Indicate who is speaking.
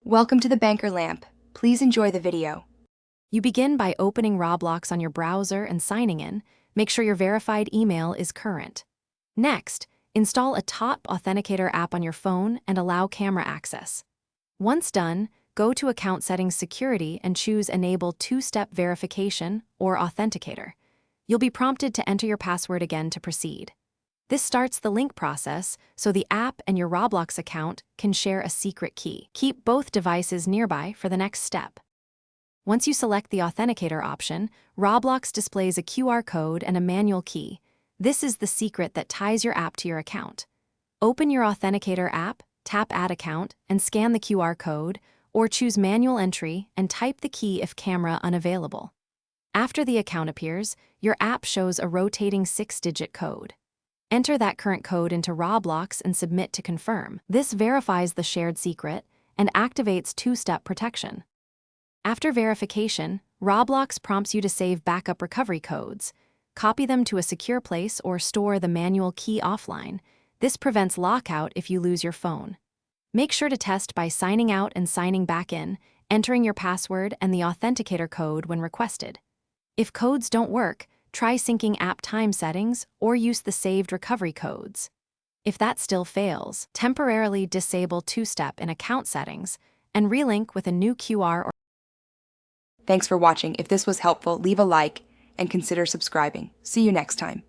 Speaker 1: Welcome to the Banker Lamp. Please enjoy the video.
Speaker 2: You begin by opening Roblox on your browser and signing in. Make sure your verified email is current. Next, install a top Authenticator app on your phone and allow camera access. Once done, go to Account Settings Security and choose Enable Two-Step Verification or Authenticator. You'll be prompted to enter your password again to proceed. This starts the link process, so the app and your Roblox account can share a secret key. Keep both devices nearby for the next step. Once you select the Authenticator option, Roblox displays a QR code and a manual key. This is the secret that ties your app to your account. Open your Authenticator app, tap Add Account, and scan the QR code, or choose Manual Entry and type the key if camera unavailable. After the account appears, your app shows a rotating 6-digit code. Enter that current code into Roblox and submit to confirm. This verifies the shared secret and activates two-step protection. After verification, Roblox prompts you to save backup recovery codes. Copy them to a secure place or store the manual key offline. This prevents lockout if you lose your phone. Make sure to test by signing out and signing back in, entering your password and the Authenticator code when requested. If codes don't work, try syncing app time settings or use the saved recovery codes. If that still fails, temporarily disable two-step in account settings and relink with a new QR or
Speaker 1: Thanks for watching. If this was helpful, leave a like and consider subscribing. See you next time.